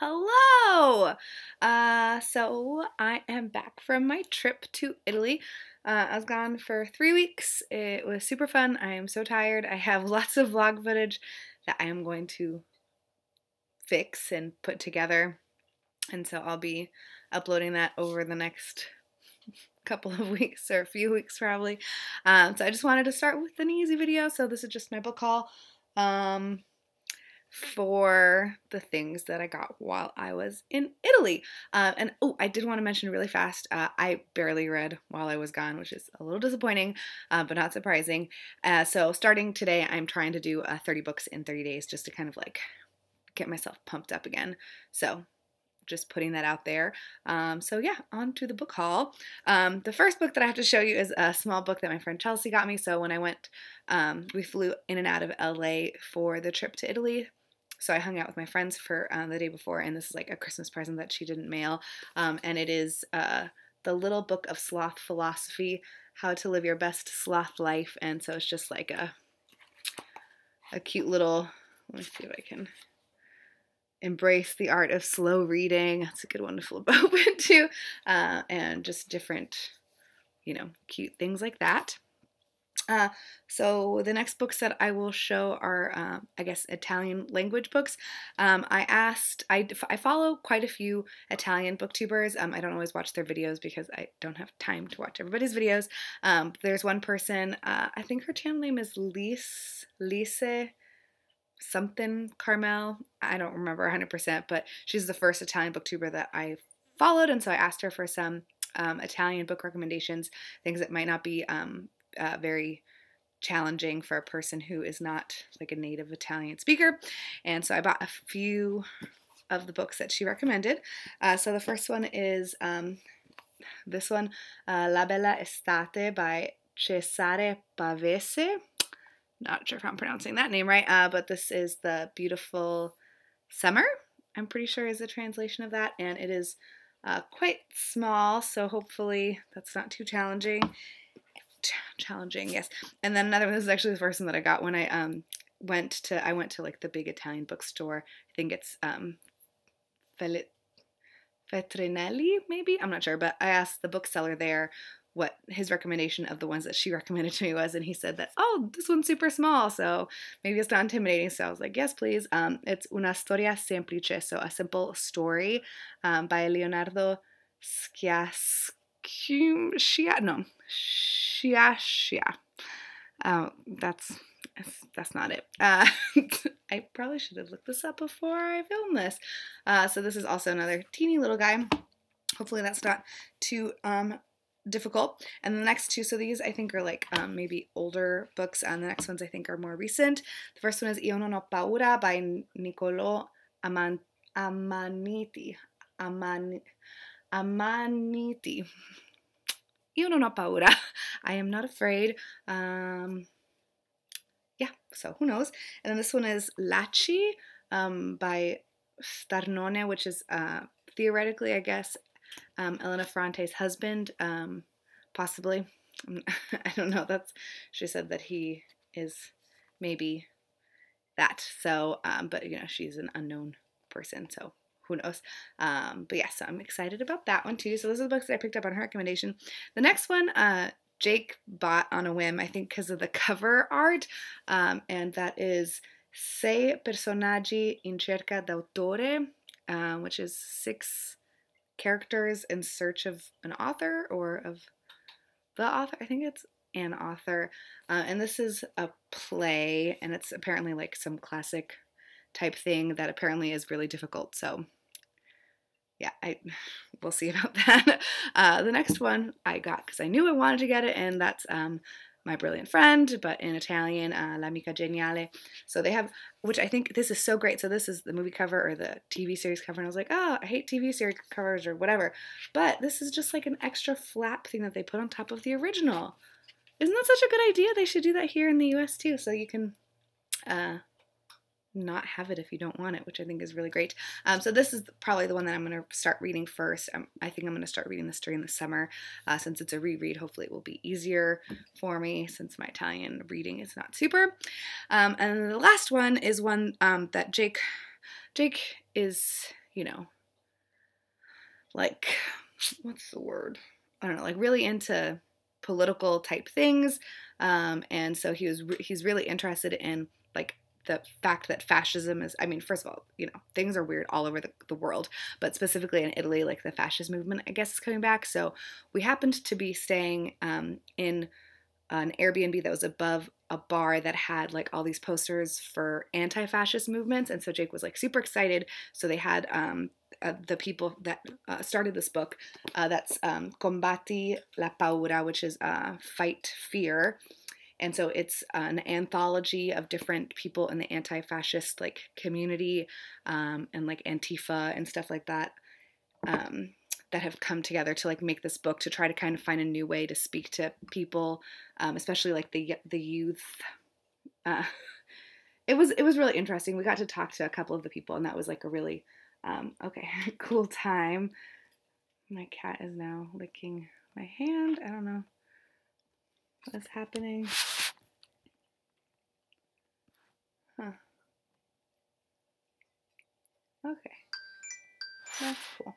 Hello! So I am back from my trip to Italy. I was gone for 3 weeks. It was super fun. I am so tired. I have lots of vlog footage that I am going to fix and put together. And so I'll be uploading that over the next couple of weeks or a few weeks probably. So I just wanted to start with an easy video. So this is just my book haul. For the things that I got while I was in Italy. And oh, I did want to mention really fast, I barely read while I was gone, which is a little disappointing, but not surprising. So starting today, I'm trying to do 30 books in 30 days just to kind of like get myself pumped up again. So just putting that out there. So yeah, on to the book haul. The first book that I have to show you is a small book that my friend Chelsea got me. So when I went, we flew in and out of LA for the trip to Italy. So I hung out with my friends for the day before, and this is like a Christmas present that she didn't mail. And it is the Little Book of Sloth Philosophy, How to Live Your Best Sloth Life. And so it's just like a cute little, let me see if I can embrace the art of slow reading. That's a good one to flip open to. And just different, cute things like that. So the next books that I will show are, I guess, Italian language books. I follow quite a few Italian booktubers. I don't always watch their videos because I don't have time to watch everybody's videos. There's one person, I think her channel name is Lise something Carmel. I don't remember 100%, but she's the first Italian booktuber that I followed, and so I asked her for some Italian book recommendations, things that might not be very challenging for a person who is not like a native Italian speaker. And so I bought a few of the books that she recommended. So the first one is this one, La Bella Estate by Cesare Pavese. Not sure if I'm pronouncing that name right, but this is The Beautiful Summer, I'm pretty sure is the translation of that, and it is quite small, so hopefully that's not too challenging. Challenging, yes. And then another one, this is actually the first one that I got when I went to like the big Italian bookstore. I think it's Feltrinelli, maybe? I'm not sure, but I asked the bookseller there what his recommendation of the ones that she recommended to me was, and he said that, oh, this one's super small, so maybe it's not intimidating. So I was like, yes, please. It's Una Storia Semplice, so a simple story by Leonardo Sciascia. That's not it. I probably should have looked this up before I filmed this. So this is also another teeny little guy. Hopefully that's not too difficult. And the next two, so these I think are like maybe older books, and the next ones I think are more recent. The first one is Io non ho paura by Niccolò Amaniti. Amaniti. Io non ho paura. I am not afraid. Yeah, so who knows? And then this one is Laci by Starnone, which is theoretically, I guess, Elena Ferrante's husband, possibly. I don't know. She said that he is maybe that. So, but she's an unknown person, so who knows? But yeah, so I'm excited about that one too. So those are the books that I picked up on her recommendation. The next one, Jake bought on a whim, I think because of the cover art, and that is Sei personaggi in cerca d'autore, which is 6 characters in search of an author or of the author. I think it's an author. And this is a play, and it's apparently like some classic type thing that apparently is really difficult. So yeah, we'll see about that. The next one I got because I knew I wanted to get it, and that's My Brilliant Friend, but in Italian, L'Amica Geniale. So they have, which I think this is so great. So this is the movie cover or the TV series cover, and I was like, oh, I hate TV series covers or whatever. But this is just like an extra flap thing that they put on top of the original. Isn't that such a good idea? They should do that here in the US too, so you can not have it if you don't want it, which I think is really great. So this is probably the one that I'm going to start reading first. I think I'm going to start reading this during the summer. Since it's a reread, hopefully it will be easier for me since my Italian reading is not super. And then the last one is one that Jake is you know, like, what's the word? I don't know, like really into political type things. And so he's really interested in like the fact that fascism is, I mean, first of all, you know, things are weird all over the world, but specifically in Italy, like the fascist movement, I guess, is coming back. So we happened to be staying in an Airbnb that was above a bar that had like all these posters for anti-fascist movements, and so Jake was like super excited. So they had the people that started this book, that's Combatti la paura, which is fight fear, and so it's an anthology of different people in the anti-fascist like community, and like Antifa and stuff like that. That have come together to like make this book to try to kind of find a new way to speak to people, especially like the youth. It was really interesting. We got to talk to a couple of the people, and that was like a really cool time. My cat is now licking my hand. I don't know what's happening. Huh. Okay. That's cool.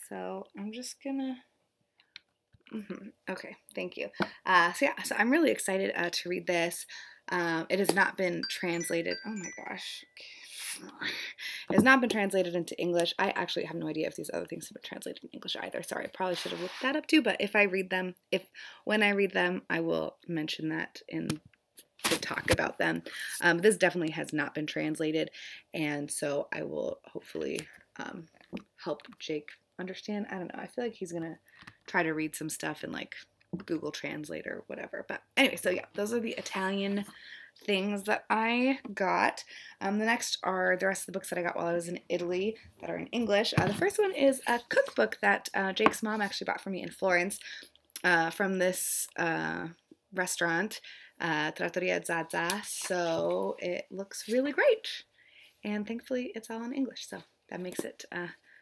So I'm just gonna, okay, thank you. So I'm really excited to read this. It has not been translated, oh my gosh. It has not been translated into English. I actually have no idea if these other things have been translated in English either. Sorry, I probably should have looked that up too, but if I read them, when I read them, I will mention that to talk about them. This definitely has not been translated, and so I will hopefully help Jake understand. I don't know. I feel like he's gonna try to read some stuff in like Google Translate or whatever. But anyway, so yeah, those are the Italian things that I got. The next are the rest of the books that I got while I was in Italy that are in English. The first one is a cookbook that Jake's mom actually bought for me in Florence, from this restaurant, Trattoria Zaza. So it looks really great, and thankfully it's all in English, so that makes it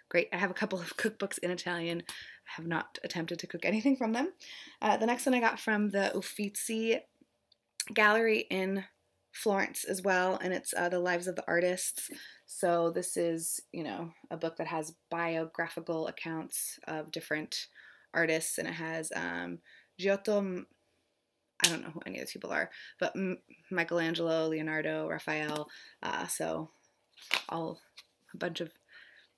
great. I have a couple of cookbooks in Italian. I have not attempted to cook anything from them. The next one I got from the Uffizi Gallery in Florence as well, and it's The Lives of the Artists. So this is, you know, a book that has biographical accounts of different artists, and it has Giotto, I don't know who any of those people are, but Michelangelo, Leonardo, Raphael, so all a bunch of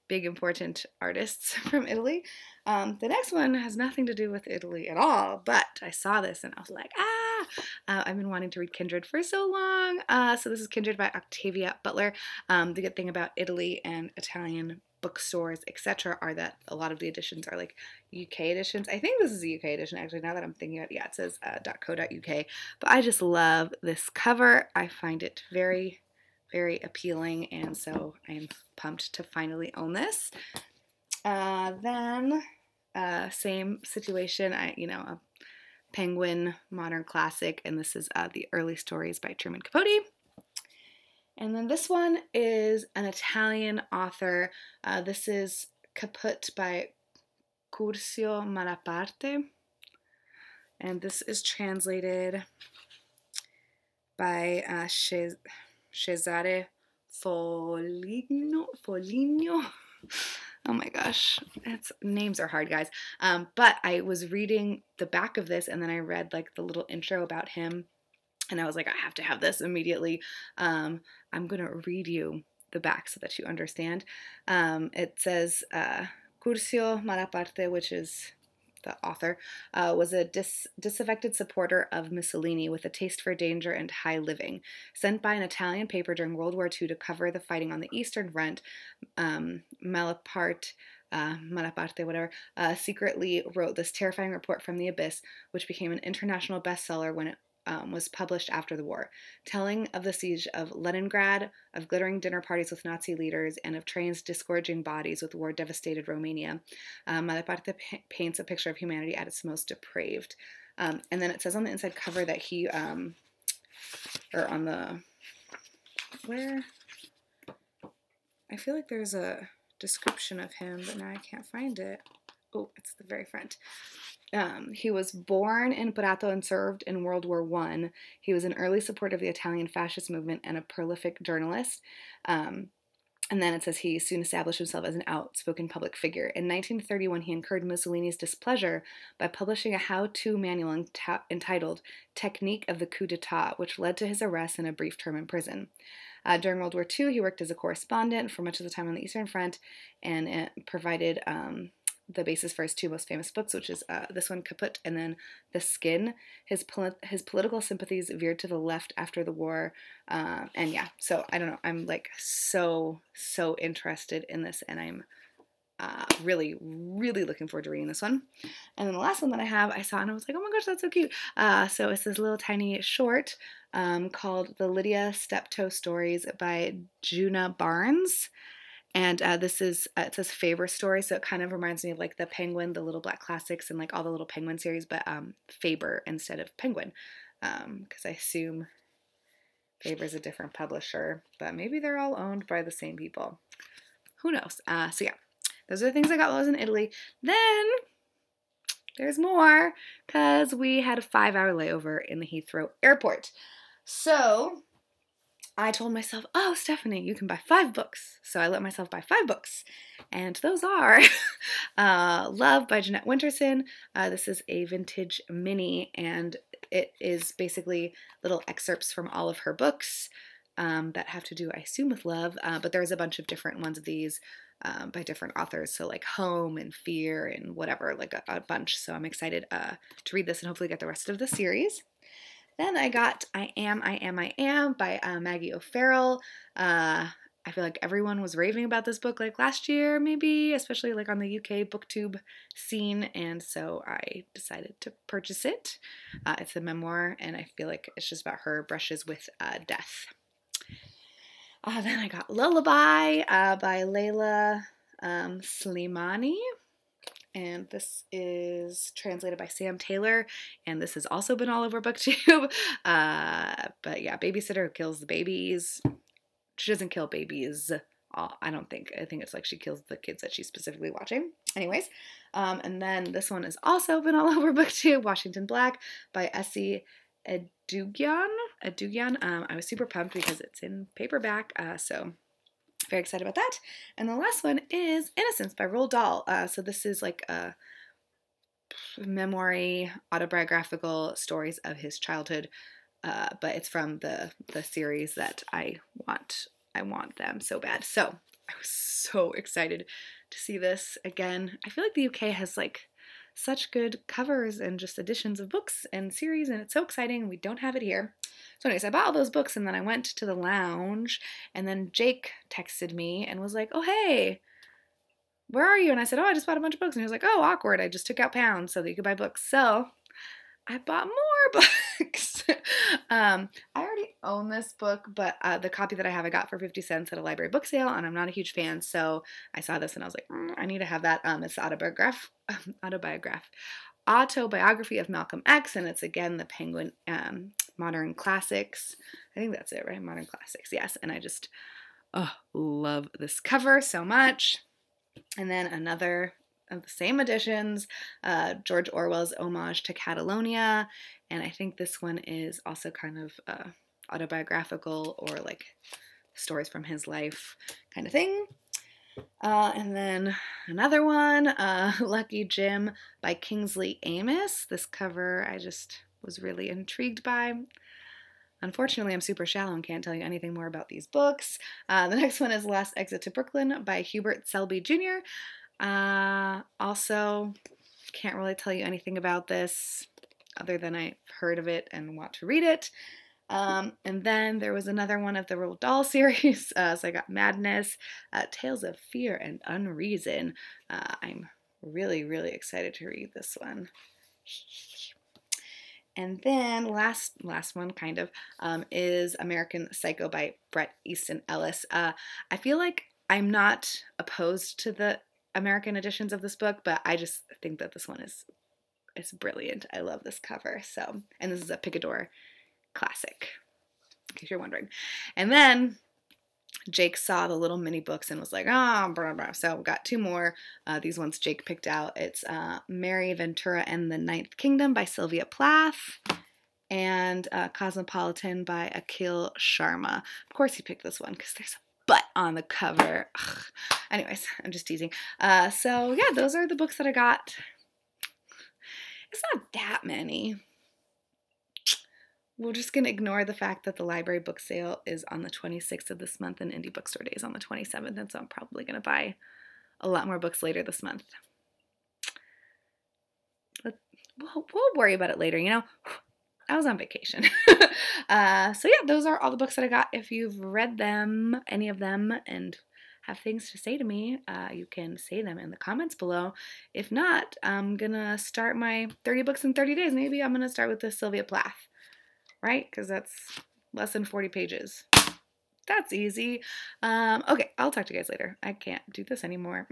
big important artists from Italy. The next one has nothing to do with Italy at all, but I saw this and I was like, I've been wanting to read Kindred for so long. So this is Kindred by Octavia Butler. The good thing about Italy and Italian bookstores, etc., are that a lot of the editions are like UK editions. I think this is a UK edition, actually, now that I'm thinking about it. Yeah, it says .co.uk. But I just love this cover. I find it very, very appealing, and so I am pumped to finally own this. Then same situation, a Penguin modern classic, and this is The Early Stories by Truman Capote. And then this one is an Italian author. This is Caput by Curzio Malaparte, and this is translated by Cesare Foligno. Oh my gosh, names are hard, guys. But I was reading the back of this, and then I read like the little intro about him, and I was like, I have to have this immediately. I'm gonna read you the back so that you understand. It says Curzio Malaparte, which is the author, was a disaffected supporter of Mussolini with a taste for danger and high living. Sent by an Italian paper during World War II to cover the fighting on the Eastern Front, Malaparte, secretly wrote this terrifying report from the abyss, which became an international bestseller when it was published after the war, telling of the siege of Leningrad, of glittering dinner parties with Nazi leaders, and of trains disgorging bodies with war-devastated Romania. Malaparte paints a picture of humanity at its most depraved. And then it says on the inside cover that he, where? I feel like there's a description of him, but now I can't find it. Oh, it's the very front. He was born in Prato and served in World War I. He was an early supporter of the Italian fascist movement and a prolific journalist. And then it says he soon established himself as an outspoken public figure. In 1931, he incurred Mussolini's displeasure by publishing a how-to manual entitled Technique of the Coup d'etat, which led to his arrest and a brief term in prison. During World War II, he worked as a correspondent for much of the time on the Eastern Front, and it provided the basis for his two most famous books, which is this one, Kaput, and then The Skin. His political sympathies veered to the left after the war, and yeah, so I don't know, I'm like so interested in this, and I'm really looking forward to reading this one. And then the last one that I saw, and I was like, oh my gosh, that's so cute. So it's this little tiny short called The Lydia Steptoe Stories by Juna Barnes. And this is, it says Faber story, so it kind of reminds me of like the Penguin, the Little Black Classics, and like all the little Penguin series, but Faber instead of Penguin, because I assume Faber's a different publisher, but maybe they're all owned by the same people. Who knows? So yeah, those are the things I got while I was in Italy. Then there's more, because we had a 5-hour layover in the Heathrow airport. So I told myself, oh, Stephanie, you can buy 5 books. So I let myself buy 5 books. And those are Love by Jeanette Winterson. This is a vintage mini, and it is basically little excerpts from all of her books that have to do, I assume, with love. But there's a bunch of different ones of these by different authors. So like Home and Fear and whatever, like a bunch. So I'm excited to read this and hopefully get the rest of the series. Then I got I Am by Maggie O'Farrell. I feel like everyone was raving about this book like last year, maybe, especially like on the UK booktube scene, and so I decided to purchase it. It's a memoir, and I feel like it's just about her brushes with death. Then I got Lullaby by Layla Slimani. And this is translated by Sam Taylor, and this has also been all over BookTube. But yeah, babysitter who kills the babies. She doesn't kill babies, I don't think. I think it's like she kills the kids that she's specifically watching. Anyways, and then this one has also been all over BookTube, Washington Black by Essie Edugyan. I was super pumped because it's in paperback, so very excited about that. And the last one is Innocence by Roald Dahl. So this is like a memoir, autobiographical stories of his childhood, but it's from the series that I want them so bad. So I was so excited to see this again. I feel like the UK has like such good covers and just editions of books and series, and it's so exciting. We don't have it here. So anyways, I bought all those books, and then I went to the lounge, and then Jake texted me and was like, oh, hey, where are you? And I said, oh, I just bought a bunch of books. And he was like, oh, awkward. I just took out pounds so that you could buy books. So I bought more books. I already own this book, but the copy that I have I got for 50 cents at a library book sale, and I'm not a huge fan, so I saw this and I was like, I need to have that. It's the autobiography of Malcolm X, and it's again the Penguin Modern Classics. I think that's it, right? Modern Classics, yes. And I just love this cover so much. And then another of the same editions, George Orwell's Homage to Catalonia, and I think this one is also kind of autobiographical or like stories from his life kind of thing. And then another one, Lucky Jim by Kingsley Amis. This cover I just was really intrigued by. Unfortunately, I'm super shallow and can't tell you anything more about these books. The next one is Last Exit to Brooklyn by Hubert Selby Jr. Also, can't really tell you anything about this other than I've heard of it and want to read it. And then there was another one of the Roald Dahl series. So I got Madness, Tales of Fear and Unreason. I'm really excited to read this one. And then last one kind of is American Psycho by Bret Easton Ellis. I feel like I'm not opposed to the American editions of this book, but I just think that this one is brilliant. I love this cover. So, and this is a Picador classic, in case you're wondering. And then Jake saw the little mini books and was like, oh, blah, blah. So we got 2 more. These ones Jake picked out. It's Mary Ventura and the Ninth Kingdom by Sylvia Plath, and Cosmopolitan by Akhil Sharma. Of course he picked this one because there's a butt on the cover. Ugh. Anyways, I'm just teasing. So yeah, those are the books that I got. It's not that many. We're just going to ignore the fact that the library book sale is on the 26th of this month and Indie Bookstore Day is on the 27th, and so I'm probably going to buy a lot more books later this month. We'll worry about it later, you know. I was on vacation. So yeah, those are all the books that I got. If you've read them, any of them, and have things to say to me, you can say them in the comments below. If not, I'm going to start my 30 books in 30 days. Maybe I'm going to start with the Sylvia Plath. Right? Because that's less than 40 pages. That's easy. Okay, I'll talk to you guys later. I can't do this anymore.